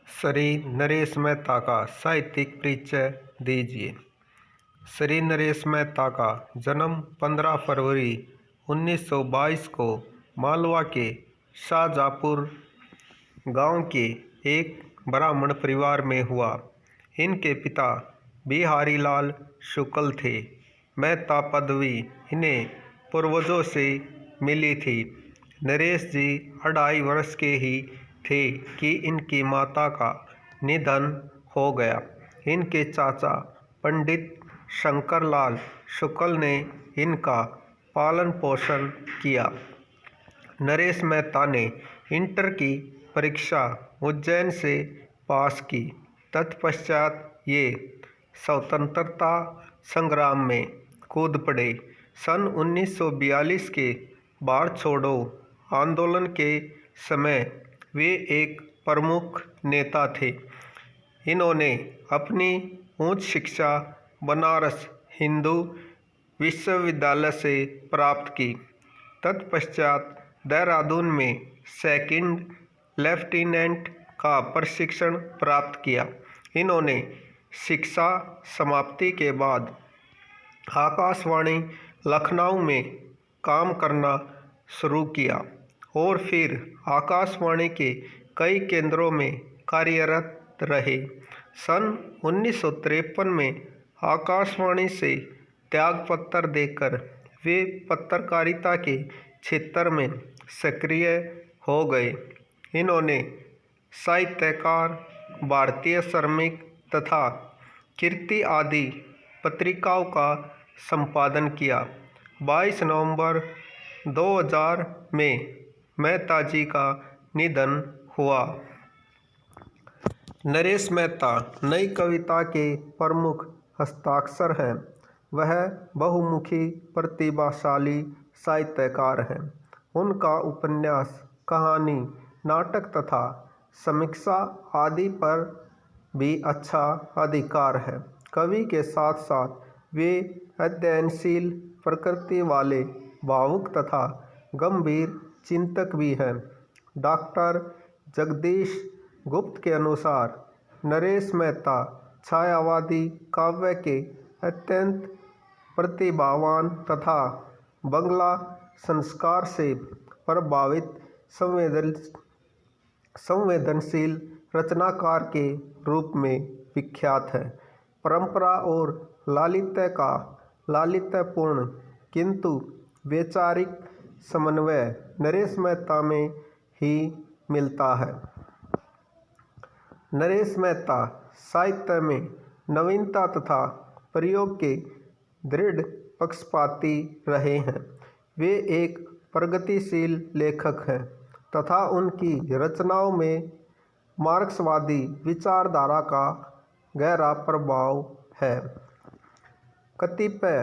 श्री नरेश मेहता का साहित्यिक परिचय दीजिए। श्री नरेश मेहता का जन्म 15 फरवरी 1922 को मालवा के शाहजहाँपुर गांव के एक ब्राह्मण परिवार में हुआ। इनके पिता बिहारी लाल शुक्ल थे। मेहता पदवी इन्हें पूर्वजों से मिली थी। नरेश जी 2.5 वर्ष के ही थे कि इनकी माता का निधन हो गया। इनके चाचा पंडित शंकरलाल शुक्ल ने इनका पालन पोषण किया। नरेश मेहता ने इंटर की परीक्षा उज्जैन से पास की। तत्पश्चात ये स्वतंत्रता संग्राम में कूद पड़े। सन 1942 के भारत छोड़ो आंदोलन के समय वे एक प्रमुख नेता थे। इन्होंने अपनी उच्च शिक्षा बनारस हिंदू विश्वविद्यालय से प्राप्त की। तत्पश्चात देहरादून में सेकंड लेफ्टिनेंट का प्रशिक्षण प्राप्त किया। इन्होंने शिक्षा समाप्ति के बाद आकाशवाणी लखनऊ में काम करना शुरू किया और फिर आकाशवाणी के कई केंद्रों में कार्यरत रहे। सन 1953 में आकाशवाणी से त्यागपत्र देकर वे पत्रकारिता के क्षेत्र में सक्रिय हो गए। इन्होंने साहित्यकार, भारतीय श्रमिक तथा कीर्ति आदि पत्रिकाओं का संपादन किया। 22 नवंबर 2000 में मेहता जी का निधन हुआ। नरेश मेहता नई कविता के प्रमुख हस्ताक्षर हैं। वह बहुमुखी प्रतिभाशाली साहित्यकार हैं। उनका उपन्यास, कहानी, नाटक तथा समीक्षा आदि पर भी अच्छा अधिकार है। कवि के साथ साथ वे अध्ययनशील प्रकृति वाले भावुक तथा गंभीर चिंतक भी हैं। डॉक्टर जगदीश गुप्त के अनुसार नरेश मेहता छायावादी काव्य के अत्यंत प्रतिभावान तथा बंगला संस्कार से प्रभावित संवेदनशील रचनाकार के रूप में विख्यात है। परंपरा और लालित्य का लालित्यपूर्ण किंतु वैचारिक समन्वय नरेश मेहता में ही मिलता है। नरेश मेहता साहित्य में नवीनता तथा प्रयोग के दृढ़ पक्षपाती रहे हैं। वे एक प्रगतिशील लेखक हैं तथा उनकी रचनाओं में मार्क्सवादी विचारधारा का गहरा प्रभाव है। कतिपय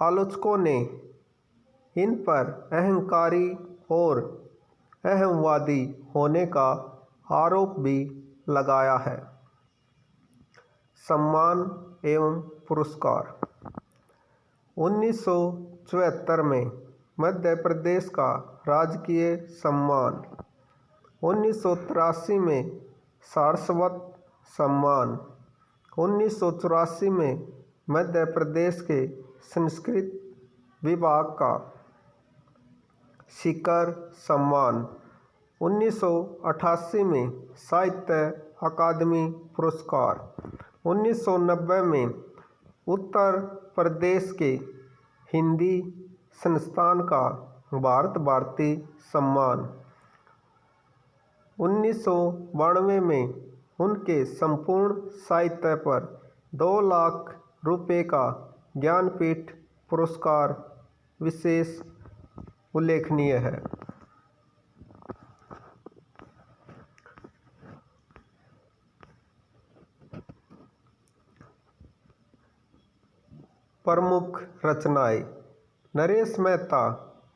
आलोचकों ने इन पर अहंकारी और अहंवादी होने का आरोप भी लगाया है। सम्मान एवं पुरस्कार। 1974 में मध्य प्रदेश का राजकीय सम्मान, 1983 में सारस्वत सम्मान, 1984 में मध्य प्रदेश के संस्कृत विभाग का शिखर सम्मान, 1988 में साहित्य अकादमी पुरस्कार, 1990 में उत्तर प्रदेश के हिंदी संस्थान का भारत भारती सम्मान, 1992 में उनके संपूर्ण साहित्य पर 2 लाख रुपये का ज्ञानपीठ पुरस्कार विशेष उल्लेखनीय है। प्रमुख रचनाएं। नरेश मेहता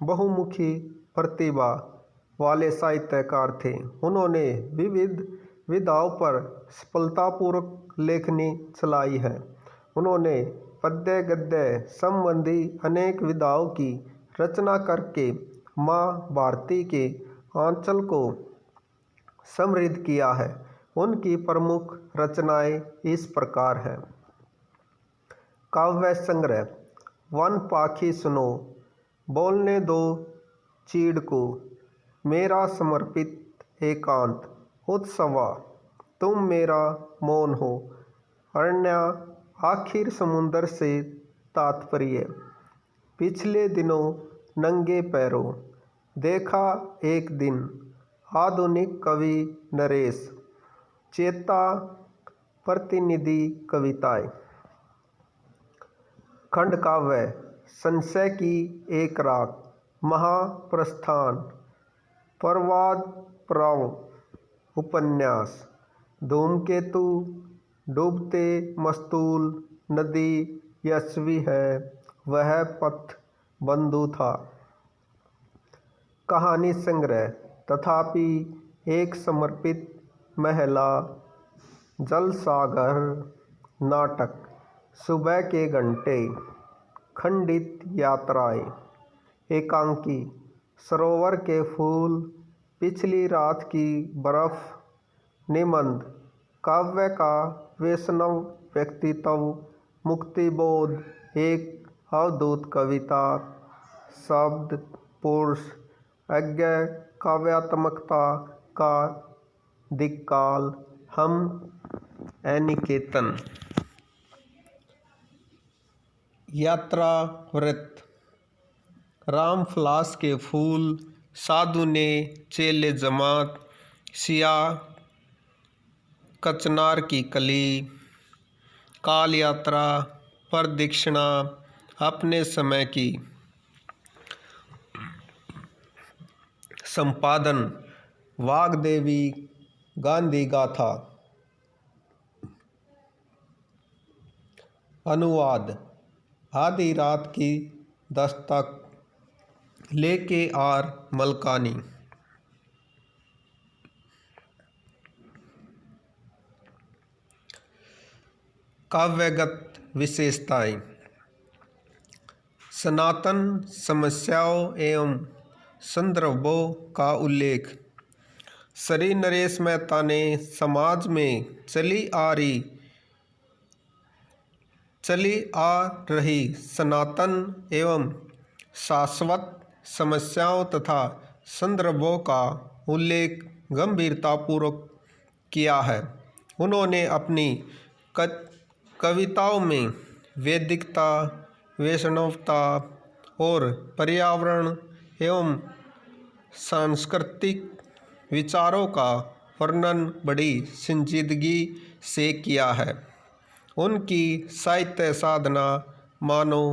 बहुमुखी प्रतिभा वाले साहित्यकार थे। उन्होंने विविध विधाओं पर सफलतापूर्वक लेखनी चलाई है। उन्होंने पद्य गद्य संबंधी अनेक विधाओं की रचना करके माँ भारती के आंचल को समृद्ध किया है। उनकी प्रमुख रचनाएं इस प्रकार हैं। काव्य संग्रह। वन पाखी सुनो, बोलने दो चीड़ को, मेरा समर्पित एकांत उत्सवा, तुम मेरा मौन हो, अरण्या आखिर समुंदर से तात्पर्य, पिछले दिनों नंगे पैरों, देखा एक दिन, आधुनिक कवि नरेश, चेता प्रतिनिधि कविताएं। खंड काव्य। संशय की एक रात, महाप्रस्थान, परवाद प्राव, उपन्यास, धूमकेतु, डूबते मस्तूल, नदी यशस्वी है, वह पथ बंधु था। कहानी संग्रह। तथापि एक समर्पित महिला, जलसागर, नाटक, सुबह के घंटे, खंडित यात्राएं, एकांकी, सरोवर के फूल, पिछली रात की बर्फ, निबंध, काव्य का वैष्णव व्यक्तित्व, मुक्तिबोध, एक अवधूत कविता, शब्द, पुरुष, अज्ञ काव्यात्मकता का दिक्काल, हम, अनिकेतन, यात्रा व्रत, रामफलास के फूल, साधु ने चेले जमात, सियाह कचनार की कली, काल यात्रा, प्रदक्षिणा, अपने समय की, संपादन, वाग्देवी, गांधी गाथा, अनुवाद, आधी रात की दस्तक, लेके आर मलकानी। काव्यगत विशेषताएं। सनातन समस्याओं एवं संदर्भों का उल्लेख। श्री नरेश मेहता ने समाज में चली आ रही सनातन एवं शाश्वत समस्याओं तथा संदर्भों का उल्लेख गंभीरतापूर्वक किया है। उन्होंने अपनी कविताओं में वैदिकता, वैष्णवता और पर्यावरण एवं सांस्कृतिक विचारों का वर्णन बड़ी संजीदगी से किया है। उनकी साहित्य साधना मानो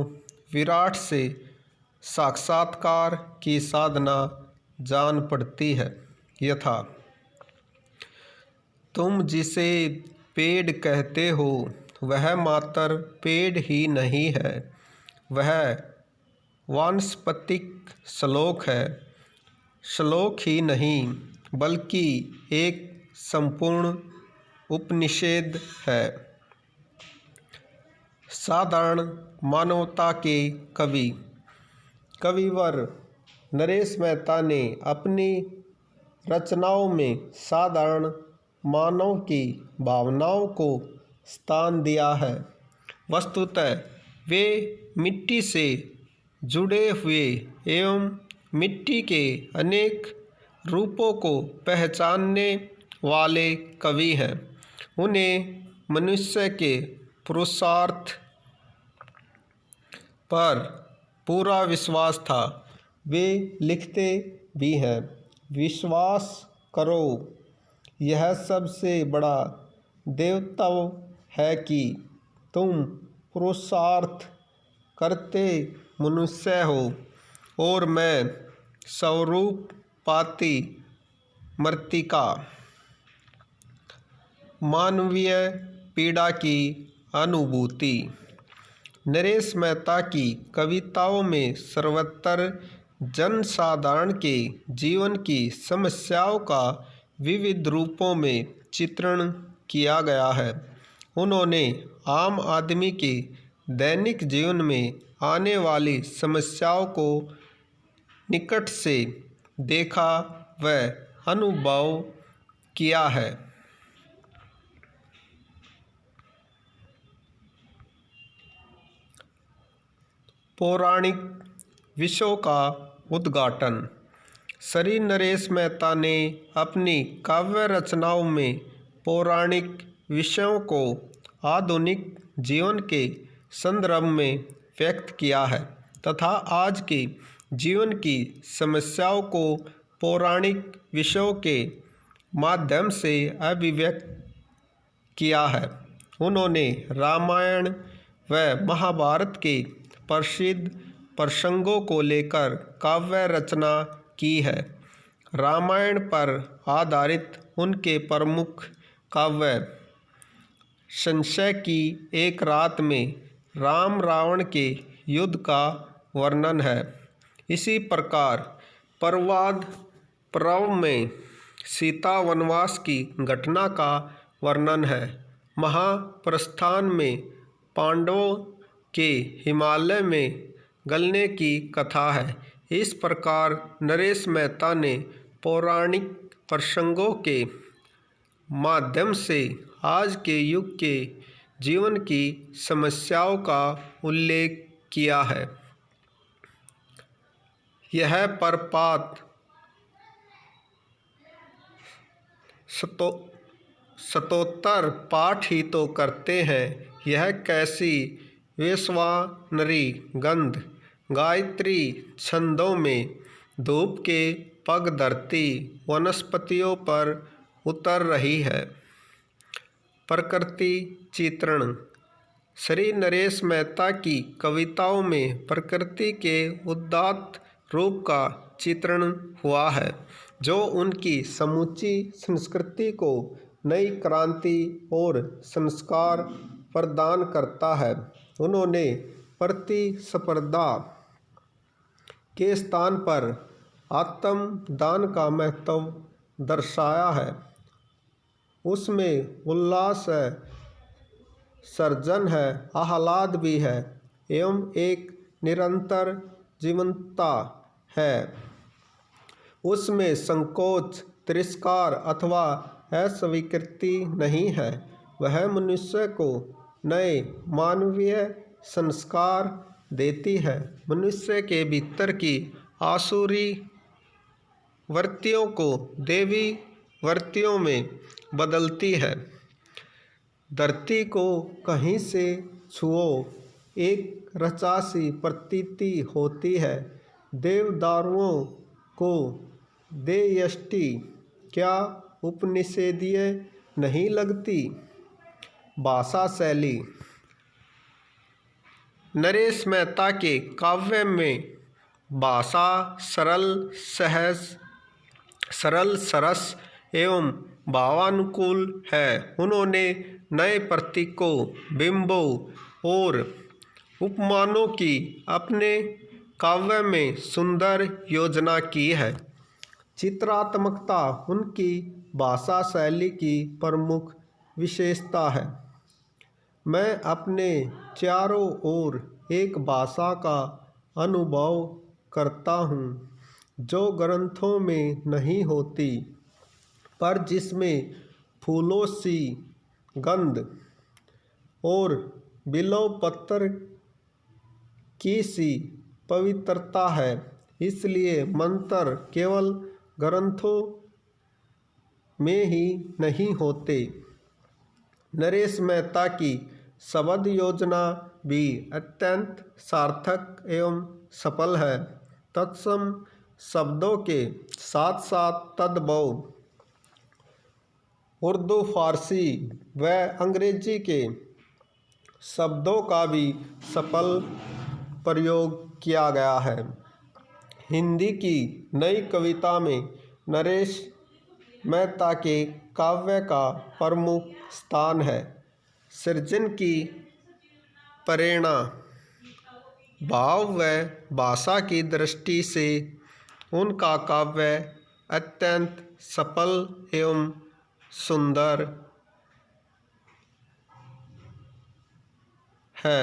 विराट से साक्षात्कार की साधना जान पड़ती है। यथा, तुम जिसे पेड़ कहते हो वह मात्र पेड़ ही नहीं है, वह वानस्पतिक श्लोक है। श्लोक ही नहीं बल्कि एक संपूर्ण उपनिषद है। साधारण मानवता के कवि। कविवर नरेश मेहता ने अपनी रचनाओं में साधारण मानव की भावनाओं को स्थान दिया है। वस्तुतः वे मिट्टी से जुड़े हुए एवं मिट्टी के अनेक रूपों को पहचानने वाले कवि हैं। उन्हें मनुष्य के पुरुषार्थ पर पूरा विश्वास था। वे लिखते भी हैं, विश्वास करो, यह सबसे बड़ा देवत्व है कि तुम पुरुषार्थ करते मनुष्य हो और मैं स्वरूप पाती मृत्तिका। मानवीय पीड़ा की अनुभूति। नरेश मेहता की कविताओं में सर्वत्र जनसाधारण के जीवन की समस्याओं का विविध रूपों में चित्रण किया गया है। उन्होंने आम आदमी के दैनिक जीवन में आने वाली समस्याओं को निकट से देखा व अनुभव किया है। पौराणिक विषयों का उद्घाटन। श्री नरेश मेहता ने अपनी काव्य रचनाओं में पौराणिक विषयों को आधुनिक जीवन के संदर्भ में व्यक्त किया है तथा आज के जीवन की समस्याओं को पौराणिक विषयों के माध्यम से अभिव्यक्त किया है। उन्होंने रामायण व महाभारत के प्रसिद्ध प्रसंगों को लेकर काव्य रचना की है। रामायण पर आधारित उनके प्रमुख काव्य संशय की एक रात में राम रावण के युद्ध का वर्णन है। इसी प्रकार प्रवाद पर्व में सीता वनवास की घटना का वर्णन है। महाप्रस्थान में पांडवों के हिमालय में गलने की कथा है। इस प्रकार नरेश मेहता ने पौराणिक प्रसंगों के माध्यम से आज के युग के जीवन की समस्याओं का उल्लेख किया है। यह प्रपात स्तोत्र पाठ ही तो करते हैं। यह कैसी वैश्वानरी गंध गायत्री छंदों में धूप के पग धरती वनस्पतियों पर उतर रही है। प्रकृति चित्रण। श्री नरेश मेहता की कविताओं में प्रकृति के उदात्त रूप का चित्रण हुआ है जो उनकी समूची संस्कृति को नई क्रांति और संस्कार प्रदान करता है। उन्होंने प्रतिस्पर्धा के स्थान पर आत्मदान का महत्व दर्शाया है। उसमें उल्लास है, सर्जन है, आह्लाद भी है एवं एक निरंतर जीवंतता है। उसमें संकोच, तिरस्कार अथवा अस्वीकृति नहीं है। वह मनुष्य को नए मानवीय संस्कार देती है, मनुष्य के भीतर की आसुरी वृत्तियों को देवी वृत्तियों में बदलती है। धरती को कहीं से छुओ एक रचासी प्रतीति होती है। देवदारुओं को दे यष्टि क्या उपनिषेधीय नहीं लगती। भाषा शैली। नरेश मेहता के काव्य में भाषा सरल, सहज, सरल, सरस एवं भावानुकूल है। उन्होंने नए प्रतीकों, बिंबों और उपमानों की अपने काव्य में सुंदर योजना की है। चित्रात्मकता उनकी भाषा शैली की प्रमुख विशेषता है। मैं अपने चारों ओर एक भाषा का अनुभव करता हूँ जो ग्रंथों में नहीं होती पर जिसमें फूलों सी गंध और बिल्व पत्र की सी पवित्रता है। इसलिए मंत्र केवल ग्रंथों में ही नहीं होते। नरेश मेहता की शब्द योजना भी अत्यंत सार्थक एवं सफल है। तत्सम शब्दों के साथ साथ तद्भव उर्दू, फारसी व अंग्रेजी के शब्दों का भी सफल प्रयोग किया गया है। हिंदी की नई कविता में नरेश मेहता के काव्य का प्रमुख स्थान है। सृजन की प्रेरणा, भाव व भाषा की दृष्टि से उनका काव्य अत्यंत सफल एवं सुंदर है।